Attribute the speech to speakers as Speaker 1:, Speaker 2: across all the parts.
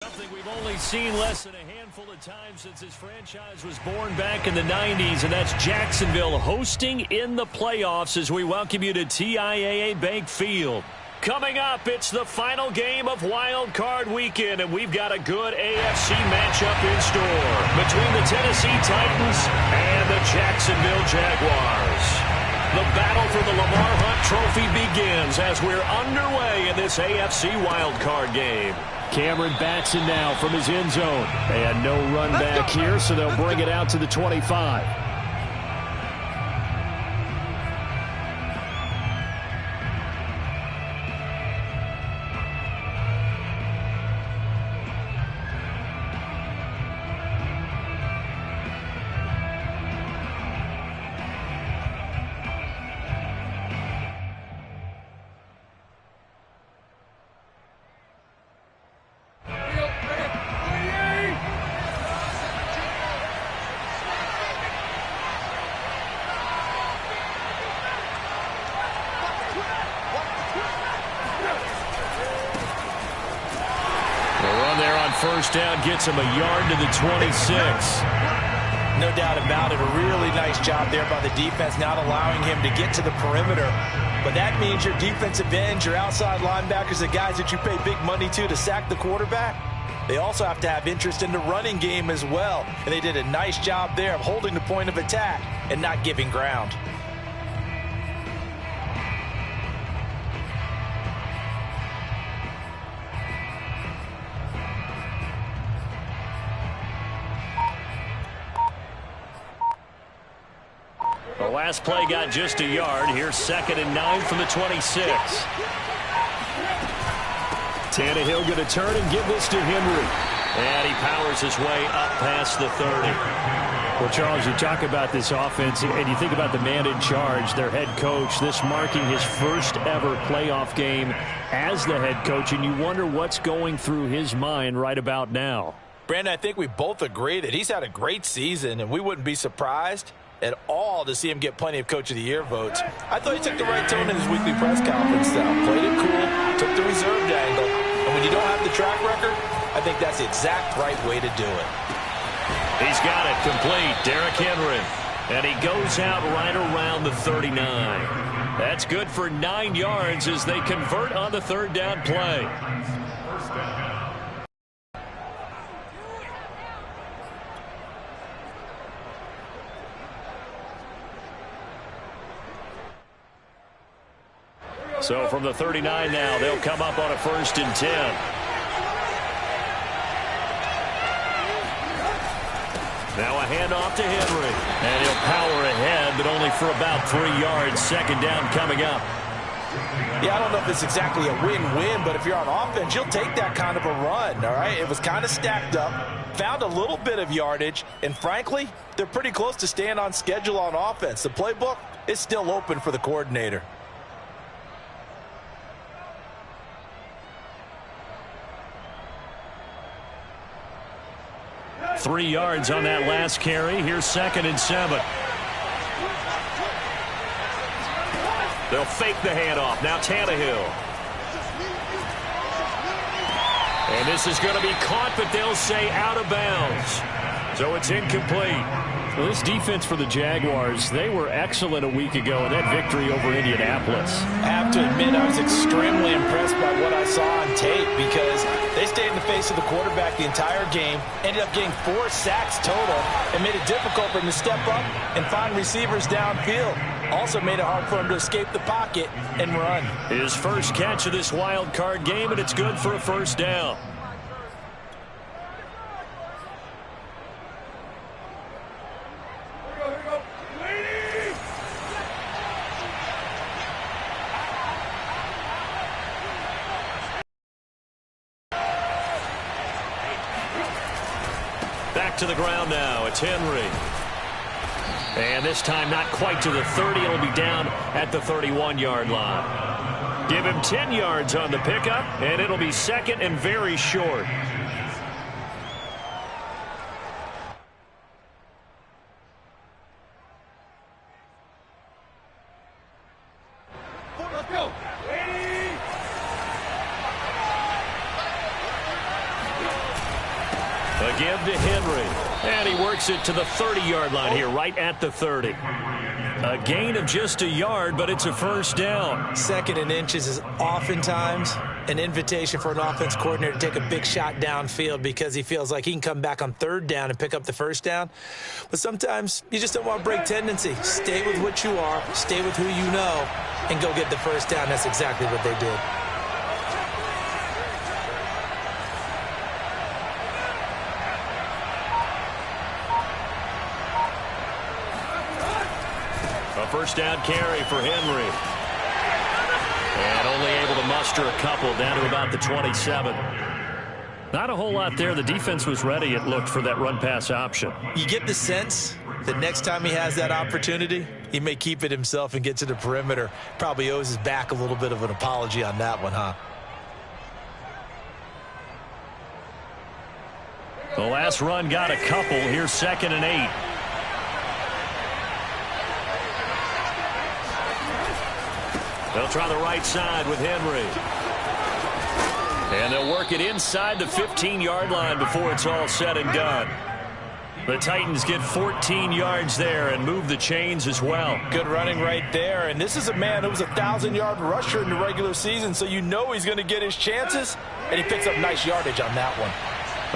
Speaker 1: Something we've only seen less than a handful of times since this franchise was born back in the 90s, and that's Jacksonville hosting in the playoffs as we welcome you to TIAA Bank Field. Coming up, it's the final game of Wild Card Weekend, and we've got a good AFC matchup in store between the Tennessee Titans and the Jacksonville Jaguars. The battle for the Lamar Hunt Trophy begins as we're underway in this AFC Wild Card game. Cameron Batson now from his end zone. And no run back here, so they'll bring it out to the 25. First down gets him a yard to the 26.
Speaker 2: No doubt about it. A really nice job there by the defense, not allowing him to get to the perimeter. But that means your defensive ends, your outside linebackers, the guys that you pay big money to sack the quarterback, they also have to have interest in the running game as well. And they did a nice job there of holding the point of attack and not giving ground.
Speaker 1: The last play got just a yard. Here's 2nd and 9 from the 26. Tannehill going to turn and give this to Henry. And he powers his way up past the 30. Well, Charles, you talk about this offense, and you think about the man in charge, their head coach, this marking his first ever playoff game as the head coach, and you wonder what's going through his mind right about now.
Speaker 2: Brandon, I think we both agree that he's had a great season, and we wouldn't be surprised at all to see him get plenty of Coach of the Year votes. I thought he took the right tone in his weekly press conference, though. Played it cool, took the reserved angle, and when you don't have the track record, I think that's the exact right way to do it.
Speaker 1: He's got it complete, Derrick Henry, and he goes out right around the 39. That's good for 9 yards as they convert on the 3rd down play. So from the 39 now, they'll come up on a 1st and 10. Now a handoff to Henry. And he'll power ahead, but only for about 3 yards. 2nd down coming up.
Speaker 2: Yeah, I don't know if it's exactly a win-win, but if you're on offense, you'll take that kind of a run, all right? It was kind of stacked up, found a little bit of yardage, and frankly, they're pretty close to staying on schedule on offense. The playbook is still open for the coordinator.
Speaker 1: 3 yards on that last carry. Here's 2nd and 7. They'll fake the handoff. Now Tannehill. And this is going to be caught, but they'll say out of bounds. So it's incomplete. Well, this defense for the Jaguars, they were excellent a week ago in that victory over Indianapolis.
Speaker 2: I have to admit, I was extremely impressed by what I saw on tape because they stayed in the face of the quarterback the entire game, ended up getting 4 sacks total, and made it difficult for him to step up and find receivers downfield. Also made it hard for him to escape the pocket and run.
Speaker 1: His first catch of this wild card game, and it's good for a 1st down. Back to the ground now. It's Henry. And this time not quite to the 30. It'll be down at the 31-yard line. Give him 10 yards on the pickup, and it'll be 2nd and very short.
Speaker 3: Let's go.
Speaker 1: A give to Henry. And he works it to the 30-yard line here, right at the 30. A gain of just a yard, but it's a first down.
Speaker 2: 2nd and inches is oftentimes an invitation for an offense coordinator to take a big shot downfield because he feels like he can come back on 3rd down and pick up the first down. But sometimes you just don't want to break tendency. Stay with what you are, stay with who you know, and go get the first down. That's exactly what they did.
Speaker 1: A first down carry for Henry. And only able to muster a couple down to about the 27. Not a whole lot there. The defense was ready, it looked, for that run-pass option.
Speaker 2: You get the sense that next time he has that opportunity, he may keep it himself and get to the perimeter. Probably owes his back a little bit of an apology on that one, huh?
Speaker 1: The last run got a couple. Here's 2nd and 8. They'll try the right side with Henry. And they'll work it inside the 15-yard line before it's all said and done. The Titans get 14 yards there and move the chains as well.
Speaker 2: Good running right there. And this is a man who was a 1,000-yard rusher in the regular season, so you know he's going to get his chances. And he picks up nice yardage on that one.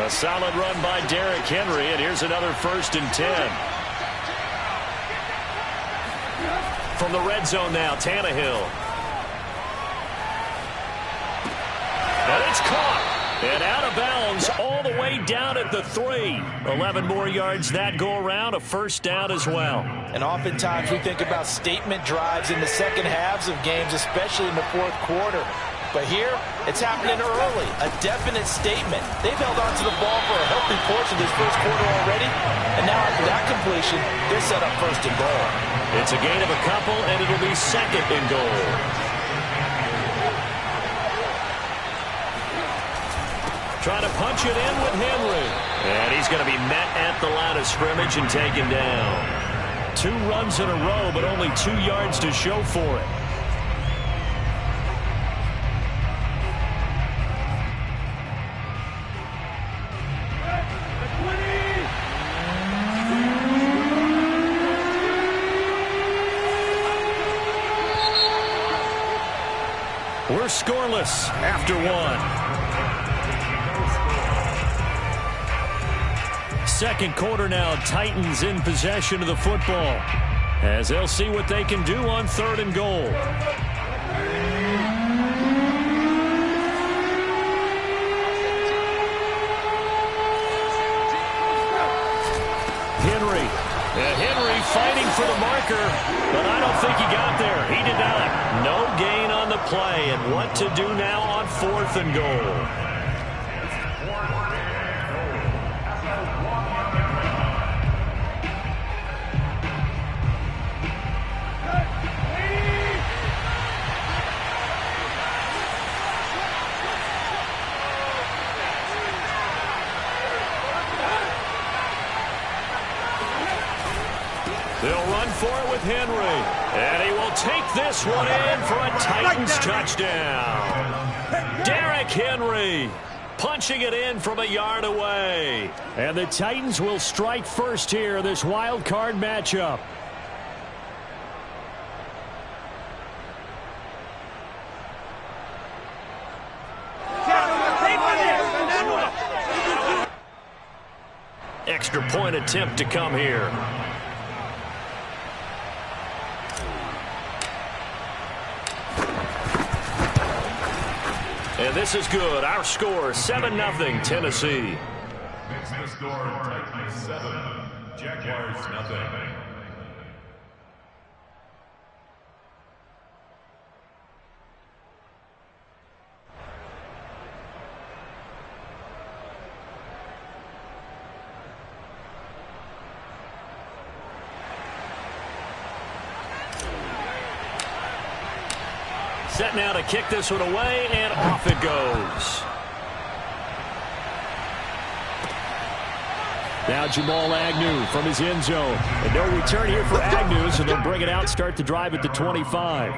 Speaker 1: A solid run by Derrick Henry, and here's another 1st and 10. From the red zone now, Tannehill. And it's caught. And out of bounds all the way down at the 3. 11 more yards that go around, a first down as well.
Speaker 2: And oftentimes we think about statement drives in the second halves of games, especially in the 4th quarter. But here, it's happening early, a definite statement. They've held on to the ball for a healthy portion of this 1st quarter already. And now after that completion, they're set up 1st and goal.
Speaker 1: It's a gain of a couple, and it'll be 2nd and goal. Trying to punch it in with Henry. And he's going to be met at the line of scrimmage and taken down. 2 runs in a row, but only 2 yards to show for it. We're scoreless after 1. 2nd quarter now, Titans in possession of the football as they'll see what they can do on 3rd and goal. Henry fighting for the marker, but I don't think he got there. He did not. No gain on the play, and what to do now on 4th and goal. They'll run for it with Henry. And he will take this one in for a Titans touchdown. Derrick Henry punching it in from a yard away. And the Titans will strike first here in this wild card matchup. Extra point attempt to come here. And this is good. Our score, 7-0 Tennessee.
Speaker 3: Next to the score, Titans 7, Jaguars 0.
Speaker 1: Set now to kick this one away, and off it goes. Now Jamal Agnew from his end zone. And no return here for Agnew, so they'll bring it out, start the drive at the 25.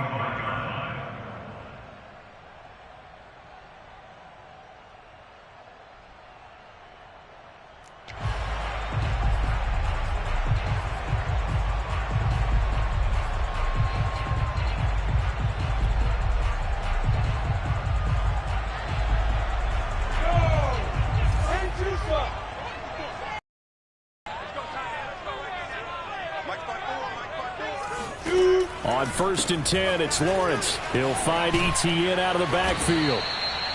Speaker 1: On 1st and 10, it's Lawrence. He'll find Etienne out of the backfield.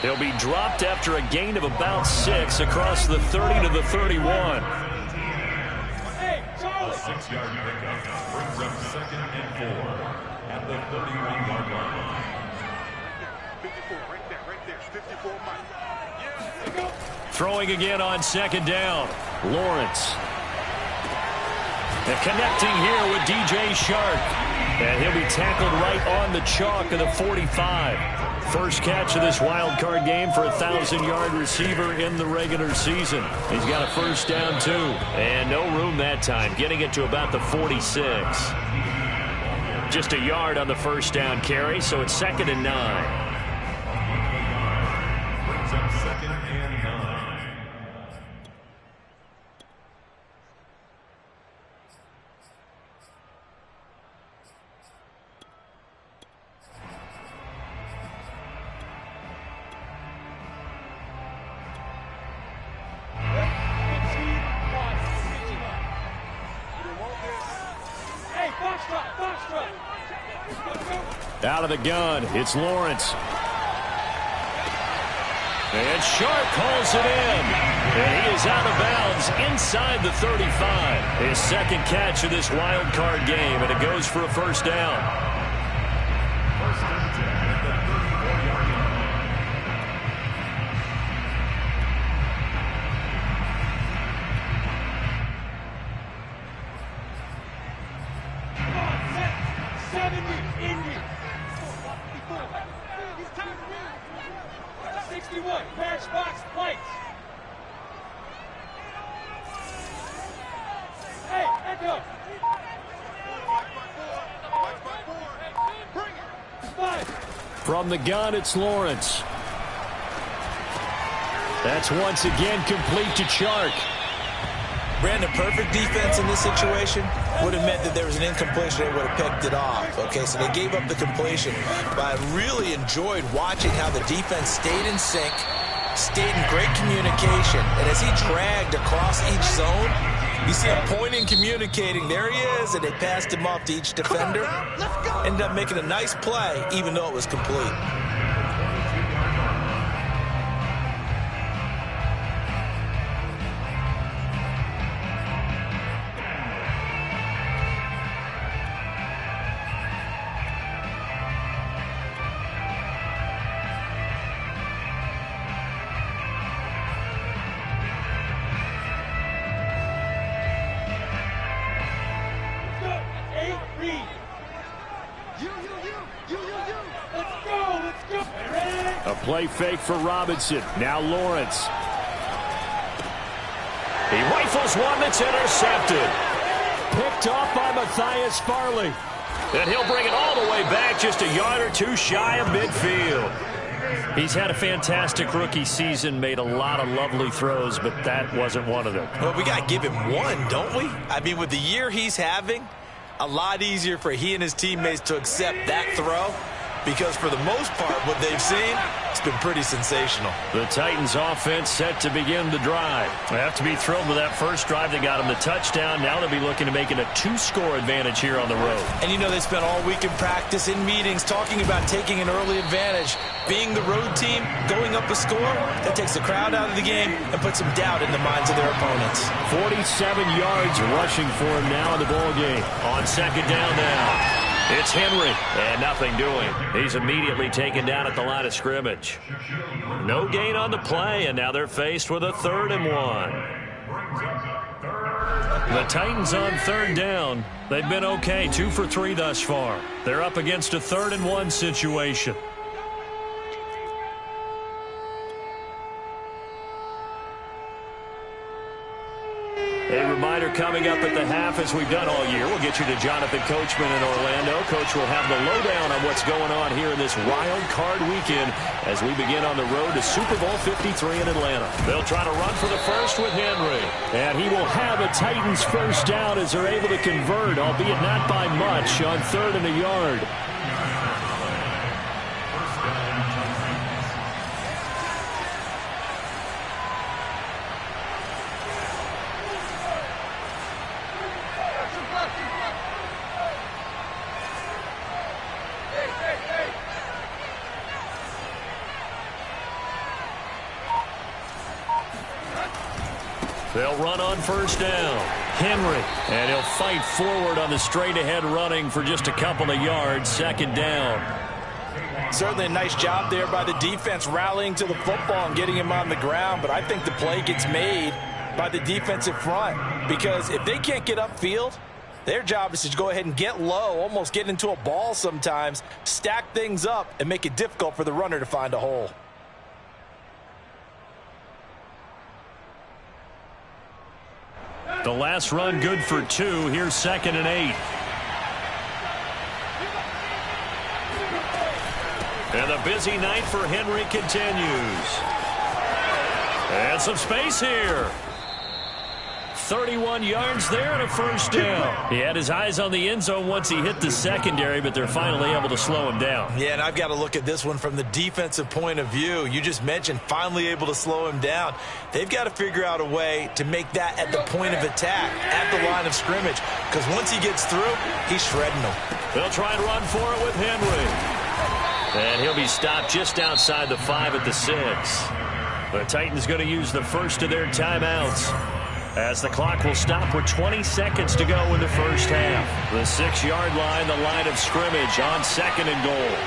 Speaker 1: He'll be dropped after a gain of about 6 across the 30 to the 31.
Speaker 3: A 6-yard pickup brings up 2nd and 4 at the 31-yard line.
Speaker 4: 54, right there, 54 Mike.
Speaker 1: Throwing again on 2nd down. Lawrence. And connecting here with DJ Shark. And he'll be tackled right on the chalk of the 45. First catch of this wild card game for a 1,000-yard receiver in the regular season. He's got a first down, too. And no room that time, getting it to about the 46. Just a yard on the first down carry, so it's 2nd and 9.
Speaker 3: Brings up 2nd and 9.
Speaker 1: Out of the gun, it's Lawrence. And Shark calls it in. And he is out of bounds inside the 35. His second catch of this wild card game, and it goes for a first down.
Speaker 3: First and 10 at the 34-yard line.
Speaker 5: Matchbox plates. Hey, Echo.
Speaker 1: From the gun, it's Lawrence. That's once again complete to Shark.
Speaker 2: Brandon, perfect defense in this situation would have meant that there was an incompletion. They would have picked it off. Okay, so they gave up the completion. But I really enjoyed watching how the defense stayed in sync, stayed in great communication. And as he dragged across each zone, you see him pointing, communicating. There he is, and they passed him off to each defender. Ended up making a nice play, even though it was complete.
Speaker 1: Play fake for Robinson. Now Lawrence. He rifles one that's intercepted. Picked off by Matthias Farley. And he'll bring it all the way back, just a yard or two shy of midfield. He's had a fantastic rookie season, made a lot of lovely throws, but that wasn't one of them.
Speaker 2: Well, we got to give him one, don't we? I mean, with the year he's having, a lot easier for he and his teammates to accept that throw. Because for the most part, what they've seen, it's been pretty sensational.
Speaker 1: The Titans offense set to begin the drive. They have to be thrilled with that first drive that got them the touchdown. Now they'll be looking to make it a 2-score advantage here on the road.
Speaker 2: And you know, they spent all week in practice, in meetings, talking about taking an early advantage. Being the road team, going up a score, that takes the crowd out of the game and puts some doubt in the minds of their opponents.
Speaker 1: 47 yards rushing for him now in the ball game. On 2nd down now. It's Henry, and nothing doing. He's immediately taken down at the line of scrimmage. No gain on the play, and now they're faced with a 3rd and 1. The Titans on 3rd down. They've been okay, 2 for 3 thus far. They're up against a 3rd and 1 situation. A reminder coming up at the half, as we've done all year. We'll get you to Jonathan Coachman in Orlando. Coach will have the lowdown on what's going on here in this wild card weekend as we begin on the road to Super Bowl 53 in Atlanta. They'll try to run for the first with Henry. And he will have a Titans first down as they're able to convert, albeit not by much, on 3rd and a yard. They'll run on first down. Henry, and he'll fight forward on the straight-ahead running for just a couple of yards. Second down.
Speaker 2: Certainly a nice job there by the defense rallying to the football and getting him on the ground, but I think the play gets made by the defensive front because if they can't get upfield, their job is to go ahead and get low, almost get into a ball sometimes, stack things up, and make it difficult for the runner to find a hole.
Speaker 1: The last run good for 2. Here's 2nd and 8. And the busy night for Henry continues. And some space here. 31 yards there and a first down. He had his eyes on the end zone once he hit the secondary, but they're finally able to slow him down.
Speaker 2: Yeah, and I've got to look at this one from the defensive point of view. You just mentioned finally able to slow him down. They've got to figure out a way to make that at the point of attack, at the line of scrimmage, because once he gets through, he's shredding them.
Speaker 1: They'll try and run for it with Henry. And he'll be stopped just outside the 5 at the 6. The Titans going to use the first of their timeouts, as the clock will stop with 20 seconds to go in the first half. The 6-yard line, the line of scrimmage on 2nd and goal.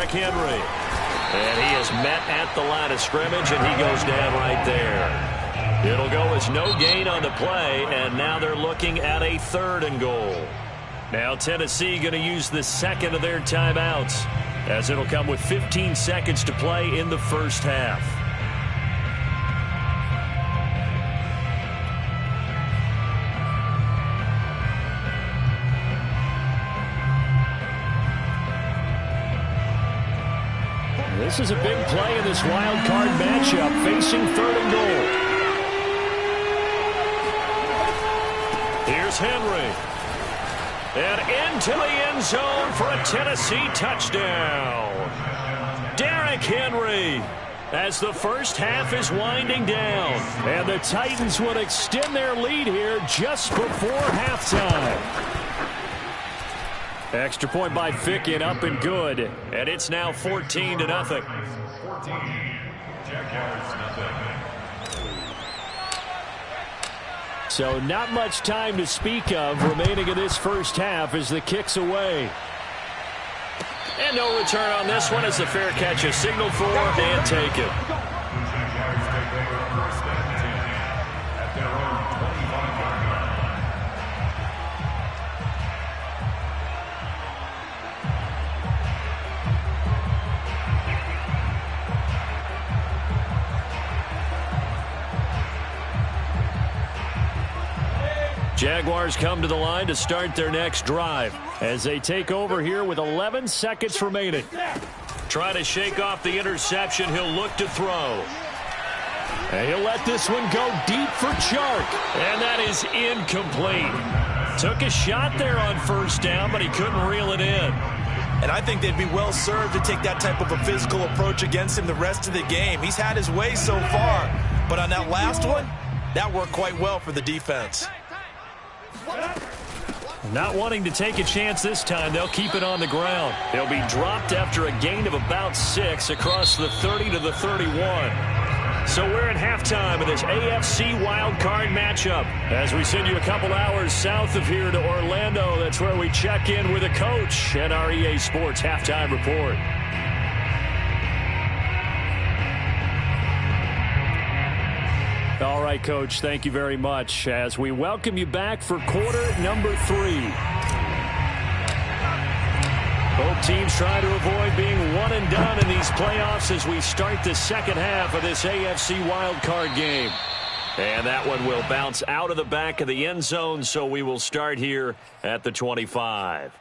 Speaker 1: Henry. And he is met at the line of scrimmage, and he goes down right there. It'll go as no gain on the play, and now they're looking at a 3rd and goal. Now Tennessee going to use the second of their timeouts, as it'll come with 15 seconds to play in the first half. This is a big play in this wild card matchup, facing 3rd and goal. Here's Henry. And into the end zone for a Tennessee touchdown. Derrick Henry, as the first half is winding down. And the Titans would extend their lead here just before halftime. Extra point by Ficken, up and good. And it's now 14-0.
Speaker 3: 14. Jaguars, nothing.
Speaker 1: So not much time to speak of remaining in this first half as the kick's away. And no return on this one as the fair catch is signaled for and taken.
Speaker 3: Jaguars take over first and 10 at their own 25-yard line.
Speaker 1: Jaguars come to the line to start their next drive as they take over here with 11 seconds remaining. Try to shake off the interception. He'll look to throw. And he'll let this one go deep for Chark. And that is incomplete. Took a shot there on first down, but he couldn't reel it in.
Speaker 2: And I think they'd be well served to take that type of a physical approach against him the rest of the game. He's had his way so far, but on that last one, that worked quite well for the defense.
Speaker 1: Not wanting to take a chance this time, they'll keep it on the ground. They'll be dropped after a gain of about 6 across the 30 to the 31. So we're at halftime of this AFC wild card matchup as we send you a couple hours south of here to Orlando. That's where we check in with a coach and our EA Sports halftime report. All right, Coach, thank you very much as we welcome you back for quarter number 3. Both teams try to avoid being one and done in these playoffs as we start the second half of this AFC wildcard game. And that one will bounce out of the back of the end zone, so we will start here at the 25.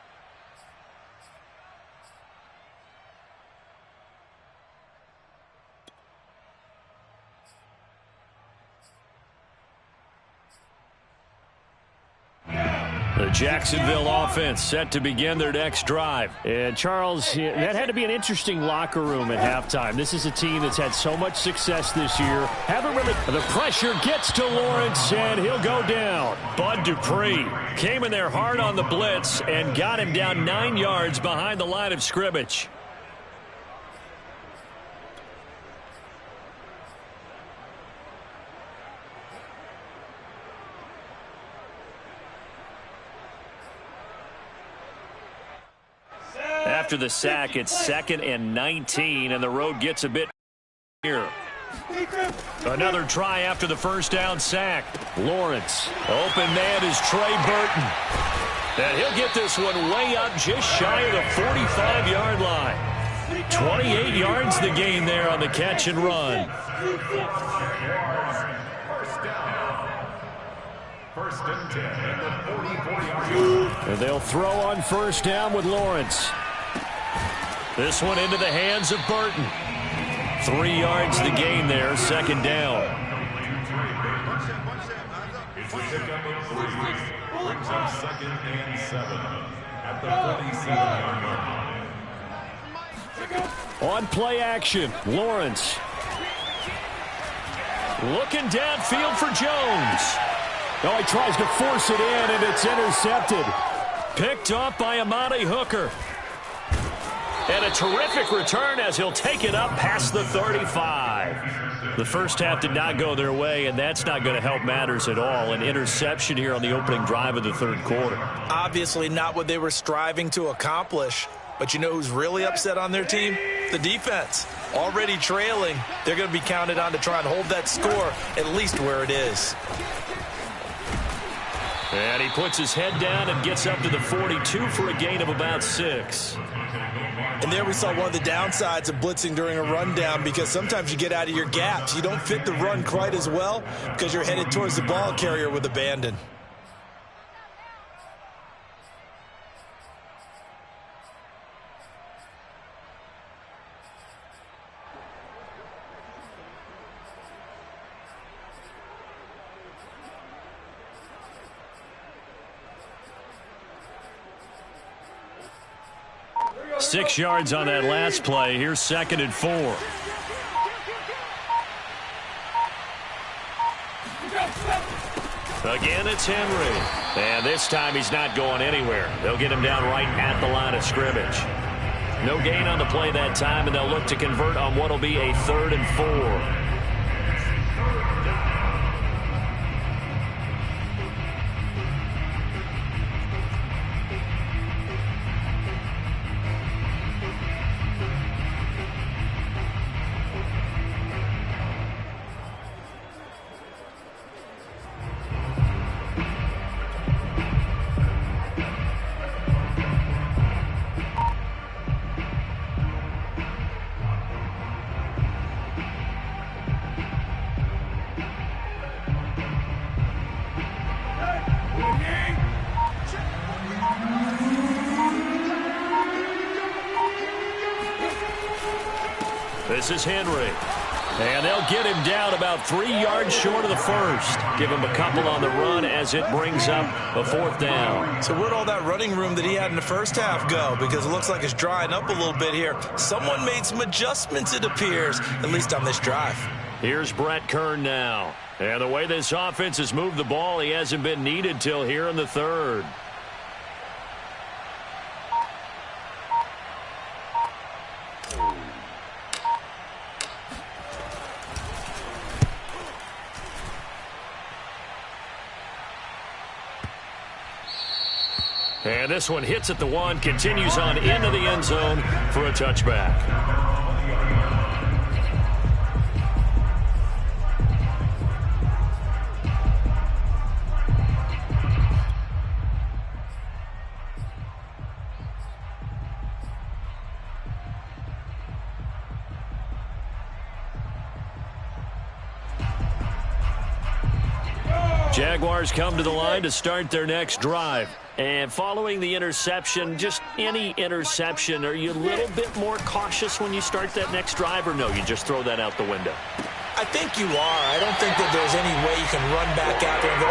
Speaker 1: The Jacksonville offense set to begin their next drive. And, Charles, that had to be an interesting locker room at halftime. This is a team that's had so much success this year. The pressure gets to Lawrence, and he'll go down. Bud Dupree came in there hard on the blitz and got him down 9 yards behind the line of scrimmage. After the sack, it's 2nd and 19, and the road gets a bit here. Another try after the first down sack. Lawrence. Open man is Trey Burton. And he'll get this one way up just shy of the 45-yard line. 28 yards the gain there on the catch and run.
Speaker 3: First and 10 at the 44-yard line.
Speaker 1: And they'll throw on first down with Lawrence. This one into the hands of Burton. 3 yards the gain there, 2nd down.
Speaker 3: It's a pickup of 3. Brings up 2nd and 7 at the 47-yard line.
Speaker 1: On play action, Lawrence. Looking downfield for Jones. Oh, he tries to force it in, and it's intercepted. Picked off by Amani Hooker. And a terrific return as he'll take it up past the 35. The first half did not go their way, and that's not going to help matters at all. An interception here on the opening drive of the third quarter.
Speaker 2: Obviously not what they were striving to accomplish. But you know who's really upset on their team? The defense. Already trailing, they're going to be counted on to try and hold that score at least where it is.
Speaker 1: And he puts his head down and gets up to the 42 for a gain of about 6.
Speaker 2: And there we saw one of the downsides of blitzing during a rundown, because sometimes you get out of your gaps. You don't fit the run quite as well because you're headed towards the ball carrier with abandon.
Speaker 1: Six yards on that last play. Here's 2nd and 4. Again, it's Henry. And this time he's not going anywhere. They'll get him down right at the line of scrimmage. No gain on the play that time, and they'll look to convert on what will be a 3rd and 4. This is Henry. And they'll get him down about 3 yards short of the first. Give him a couple on the run as it brings up a 4th down.
Speaker 2: So where'd all that running room that he had in the first half go? Because it looks like it's drying up a little bit here. Someone made some adjustments, it appears, at least on this drive.
Speaker 1: Here's Brett Kern now. And the way this offense has moved the ball, he hasn't been needed till here in the 3rd. And this one hits at the 1, continues on into the end zone for a touchback. Jaguars come to the line to start their next drive. And following the interception, just any interception, are you a little bit more cautious when you start that next drive, or no, you just throw that out the window?
Speaker 2: I think you are. I don't think that there's any way you can run back out there and go,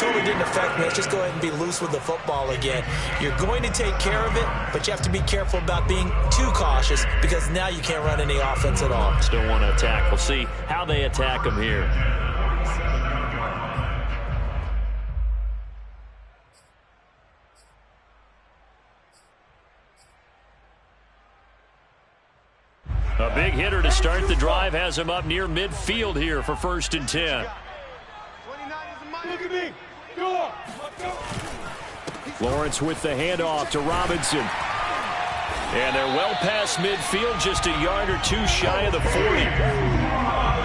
Speaker 2: totally didn't affect me. Let's just go ahead and be loose with the football again. You're going to take care of it, but you have to be careful about being too cautious because now you can't run any offense at all.
Speaker 1: Still want to attack. We'll see how they attack him here. A big hitter to start the drive has him up near midfield here for 1st and 10.
Speaker 5: Look at me. Go.
Speaker 1: Lawrence with the handoff to Robinson. And they're well past midfield, just a yard or two shy of the 40.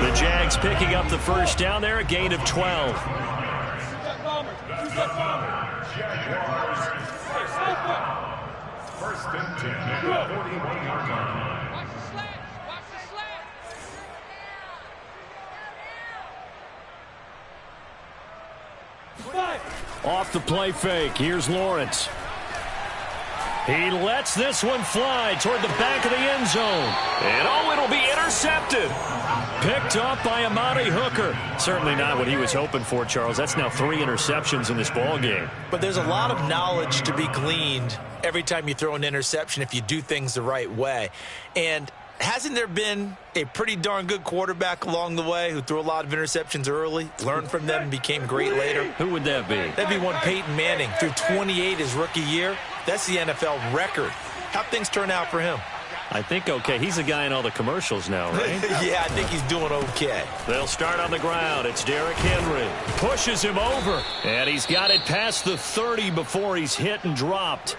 Speaker 1: The Jags picking up the first down there, a gain of 12.
Speaker 3: First and 10 at the 41-yard line.
Speaker 1: Off the play fake. Here's Lawrence. He lets this one fly toward the back of the end zone. And it'll be intercepted. Picked up by Amari Hooker. Certainly not what he was hoping for, Charles. That's now 3 interceptions in this ball game.
Speaker 2: But there's a lot of knowledge to be gleaned every time you throw an interception if you do things the right way. And hasn't there been a pretty darn good quarterback along the way who threw a lot of interceptions early, learned from them, and became great later?
Speaker 1: Who would that be?
Speaker 2: That'd be one Peyton Manning. Threw 28 his rookie year. That's the NFL record. How'd things turn out for him?
Speaker 1: I think okay. He's a guy in all the commercials now, right?
Speaker 2: Yeah, I think he's doing okay.
Speaker 1: They'll start on the ground. It's Derrick Henry. Pushes him over. And he's got it past the 30 before he's hit and dropped.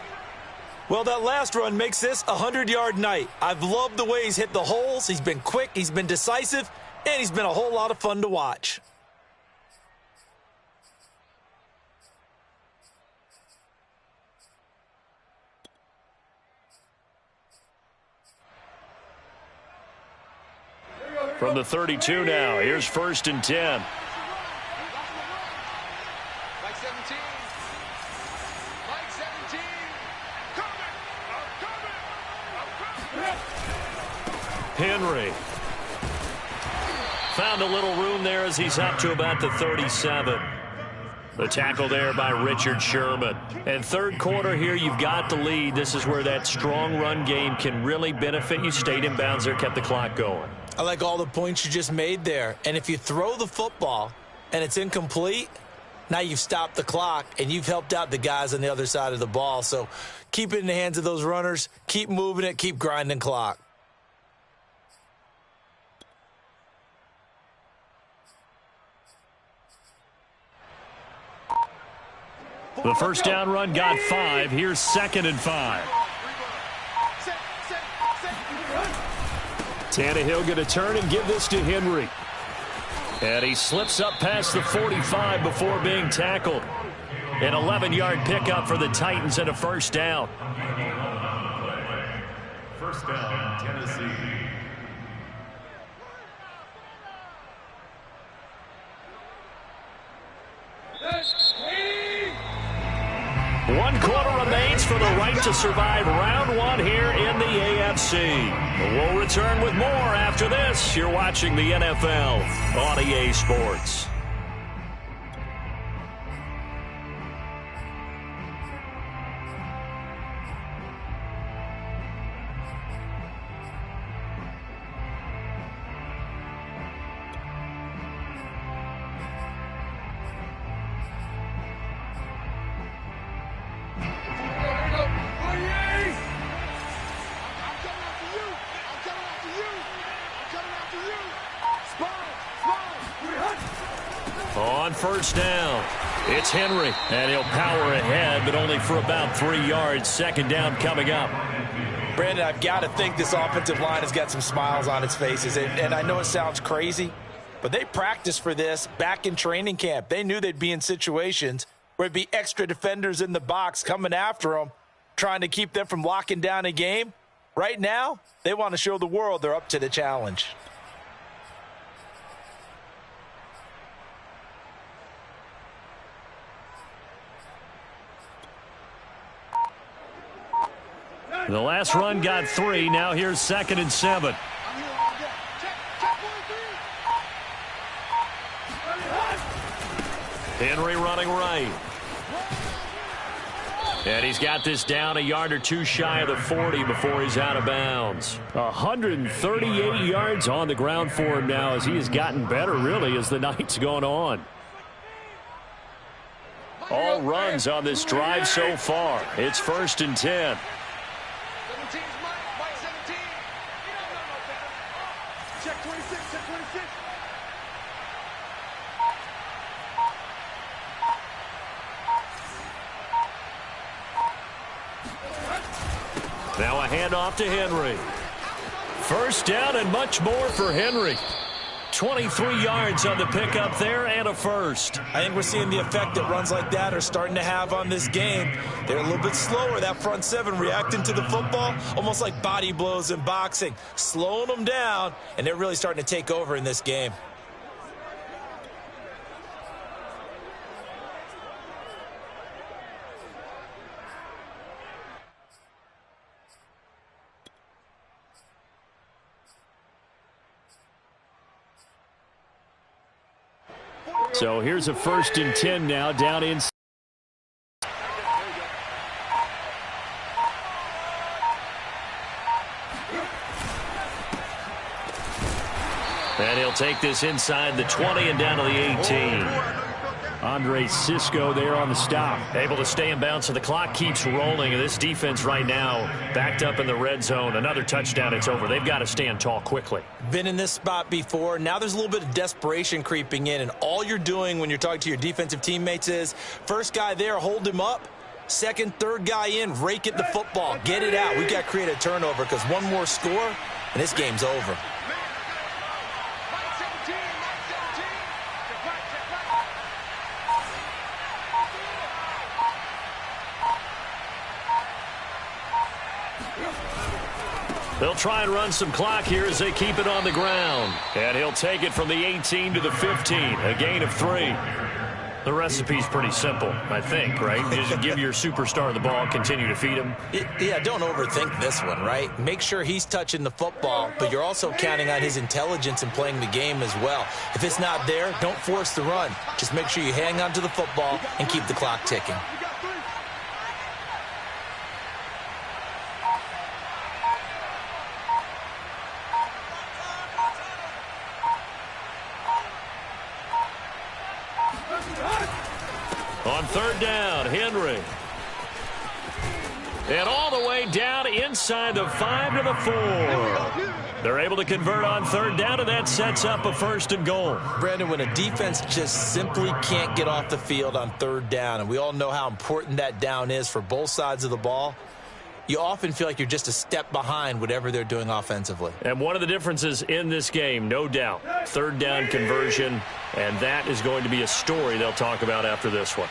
Speaker 2: Well, that last run makes this a 100-yard night. I've loved the way he's hit the holes. He's been quick, he's been decisive, and he's been a whole lot of fun to watch.
Speaker 1: From the 32 now, here's 1st and 10.
Speaker 4: Like 17. Like 17.
Speaker 1: Henry. Found a little room there as he's up to about the 37. The tackle there by Richard Sherman. And third quarter here, you've got the lead. This is where that strong run game can really benefit you. Stayed in bounds there, kept the clock going.
Speaker 2: I like all the points you just made there. And if you throw the football and it's incomplete, now you've stopped the clock and you've helped out the guys on the other side of the ball. So keep it in the hands of those runners. Keep moving it. Keep grinding clock.
Speaker 1: The first down run got 5. Here's 2nd and 5. Tannehill going to turn and give this to Henry. And he slips up past the 45 before being tackled. An 11-yard pickup for the Titans and a first down.
Speaker 3: First down, Tennessee.
Speaker 1: One quarter remains for the right to survive round 1 here in the AFC. We'll return with more after this. You're watching the NFL on EA Sports. On first down, it's Henry, and he'll power ahead, but only for about 3 yards. Second down coming up.
Speaker 2: Brandon, I've got to think this offensive line has got some smiles on its faces. And I know it sounds crazy, but they practiced for this back in training camp. They knew they'd be in situations where it'd be extra defenders in the box coming after them, trying to keep them from locking down a game. Right now, they want to show the world they're up to the challenge.
Speaker 1: The last run got 3. Now here's 2nd and 7. Henry running right. And he's got this down a yard or two shy of the 40 before he's out of bounds. 138 yards on the ground for him now as he has gotten better, really, as the night's gone on. All runs on this drive so far. It's 1st and 10.
Speaker 4: 17's Mike 17. You don't know no better. Check 26, check 26.
Speaker 1: Now a handoff to Henry. 1st down and much more for Henry. 23 yards on the pickup there and a first.
Speaker 2: I think we're seeing the effect that runs like that are starting to have on this game. They're a little bit slower, that front seven, reacting to the football, almost like body blows in boxing, slowing them down, and they're really starting to take over in this game.
Speaker 1: So here's a 1st and 10 now down inside. And he'll take this inside the 20 and down to the 18. Andre Cisco there on the stop. Able to stay in bounds, so the clock keeps rolling. And this defense right now backed up in the red zone. Another touchdown, it's over. They've got to stand tall quickly.
Speaker 2: Been in this spot before. Now there's a little bit of desperation creeping in. And all you're doing when you're talking to your defensive teammates is, first guy there, hold him up. Second, third guy in, rake at the football. Get it out. We've got to create a turnover because one more score, and this game's over.
Speaker 1: They'll try and run some clock here as they keep it on the ground. And he'll take it from the 18 to the 15, a gain of 3. The recipe's pretty simple, I think, right? Just give your superstar the ball, continue to feed him.
Speaker 2: Yeah, don't overthink this one, right? Make sure he's touching the football, but you're also counting on his intelligence in playing the game as well. If it's not there, don't force the run. Just make sure you hang on to the football and keep the clock ticking.
Speaker 1: On 3rd down, Henry. And all the way down inside the 5 to the 4. They're able to convert on 3rd down, and that sets up a 1st and goal.
Speaker 2: Brandon, when a defense just simply can't get off the field on 3rd down, and we all know how important that down is for both sides of the ball, you often feel like you're just a step behind whatever they're doing offensively.
Speaker 1: And one of the differences in this game, no doubt, 3rd down conversion, and that is going to be a story they'll talk about after this one.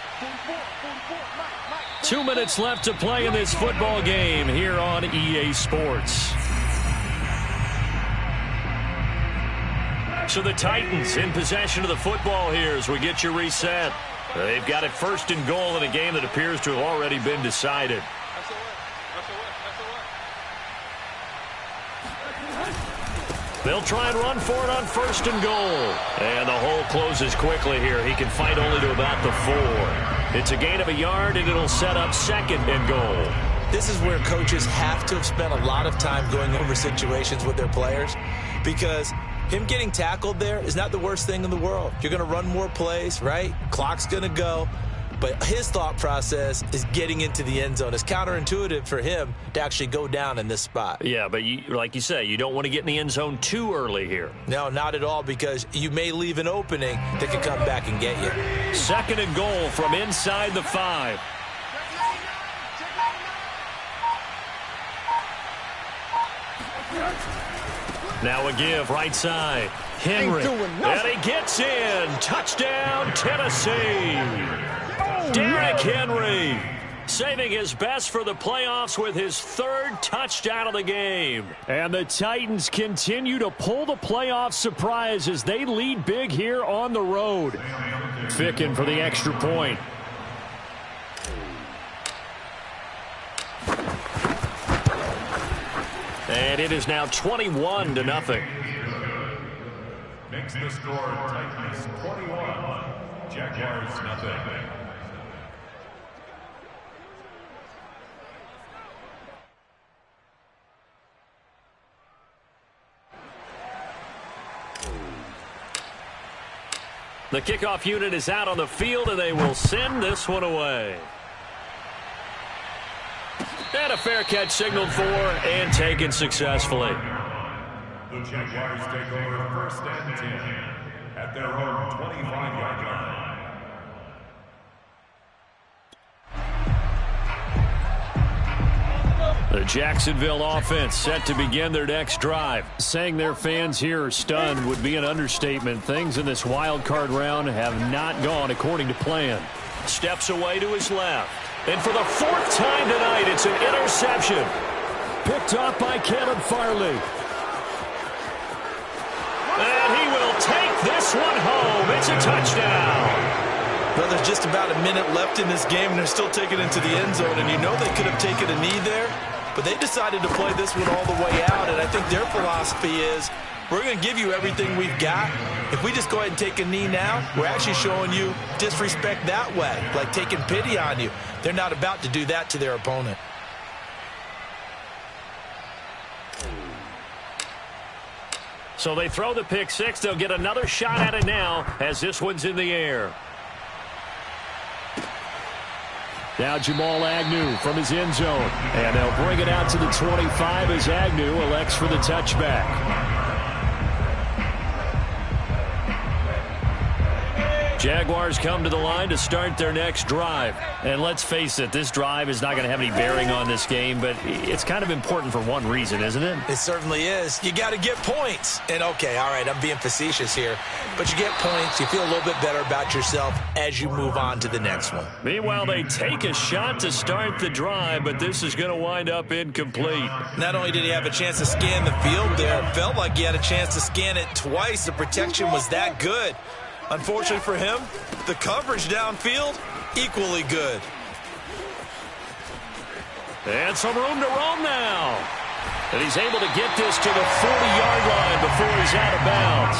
Speaker 1: 2 minutes left to play in this football game here on EA Sports. So the Titans in possession of the football here as we get you reset. They've got it 1st and goal in a game that appears to have already been decided. They'll try and run for it on 1st and goal. And the hole closes quickly here. He can fight only to about the 4. It's a gain of a yard, and it'll set up 2nd and goal.
Speaker 2: This is where coaches have to have spent a lot of time going over situations with their players, because him getting tackled there is not the worst thing in the world. You're going to run more plays, right? Clock's going to go. But his thought process is getting into the end zone. It's counterintuitive for him to actually go down in this spot.
Speaker 1: Yeah, but like you say, you don't want to get in the end zone too early here.
Speaker 2: No, not at all, because you may leave an opening that could come back and get you.
Speaker 1: 2nd and goal from inside the 5. Now a give right side. Henry. And he gets in. Touchdown, Tennessee. Derrick Henry saving his best for the playoffs with his 3rd touchdown of the game. And the Titans continue to pull the playoff surprise as they lead big here on the road. Ficken for the extra point. And it is now 21-0.
Speaker 3: Makes the score Titans 21, Jaguars nothing.
Speaker 1: The kickoff unit is out on the field, and they will send this one away. And a fair catch signaled for and taken successfully.
Speaker 3: The Jaguars take over first and 10 at their own 25-yard line.
Speaker 1: The Jacksonville offense set to begin their next drive. Saying their fans here are stunned would be an understatement. Things in this wild card round have not gone according to plan. Steps away to his left. And for the fourth time tonight, it's an interception. Picked off by Caleb Farley. And he will take this one home. It's a touchdown.
Speaker 2: Well, there's just about a minute left in this game, and they're still taking it into the end zone. And you know they could have taken a knee there, but they decided to play this one all the way out. And I think their philosophy is, we're going to give you everything we've got. If we just go ahead and take a knee now, we're actually showing you disrespect that way, like taking pity on you. They're not about to do that to their opponent.
Speaker 1: So they throw the pick six. They'll get another shot at it now as this one's in the air. Now Jamal Agnew from his end zone. And they'll bring it out to the 25 as Agnew elects for the touchback. Jaguars come to the line to start their next drive. And let's face it, this drive is not going to have any bearing on this game, but it's kind of important for one reason, isn't it?
Speaker 2: It certainly is. You got to get points. And, okay, all right, I'm being facetious here, but you get points, you feel a little bit better about yourself as you move on to the next one.
Speaker 1: Meanwhile, they take a shot to start the drive, but this is going to wind up incomplete.
Speaker 2: Not only did he have a chance to scan the field there, it felt like he had a chance to scan it twice. The protection was that good. Unfortunately for him, the coverage downfield, equally good.
Speaker 1: And some room to roam now. And he's able to get this to the 40-yard line before he's out of bounds.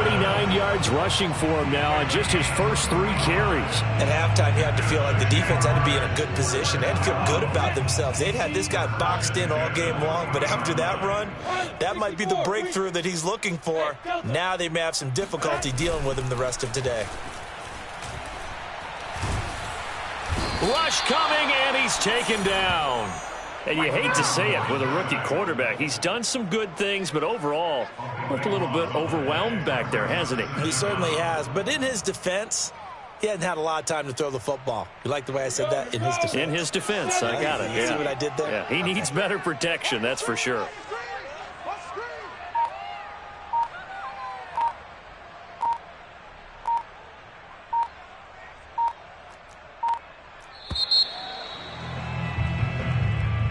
Speaker 1: 49 yards rushing for him now on just his first 3 carries.
Speaker 2: At halftime, you had to feel like the defense had to be in a good position. They had to feel good about themselves. They'd had this guy boxed in all game long, but after that run, that might be the breakthrough that he's looking for. Now they may have some difficulty dealing with him the rest of today.
Speaker 1: Rush coming, and he's taken down. And you hate to say it with a rookie quarterback. He's done some good things, but overall, looked a little bit overwhelmed back there, hasn't he?
Speaker 2: He certainly has. But in his defense, he hadn't had a lot of time to throw the football. You like the way I said that? In his defense.
Speaker 1: In his defense, I got it.
Speaker 2: You see what I did there?
Speaker 1: Yeah, he needs better protection, that's for sure.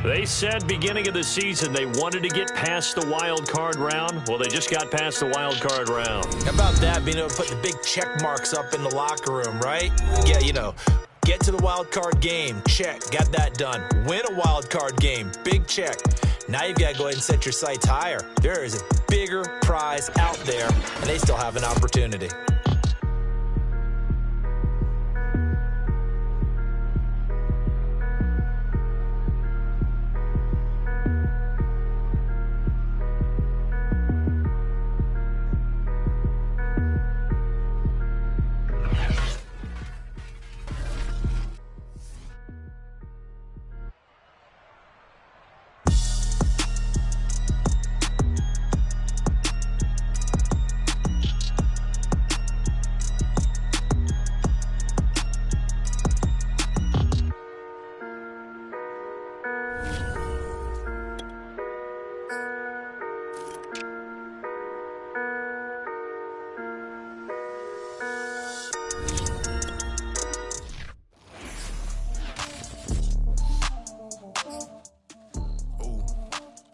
Speaker 1: They said beginning of the season they wanted to get past the wild card round. Well, they just got past the wild card round.
Speaker 2: How about that, being able to put the big check marks up in the locker room, right? Yeah, you know, get to the wild card game, check, got that done. Win a wild card game, big check. Now you've got to go ahead and set your sights higher. There is a bigger prize out there, and they still have an opportunity.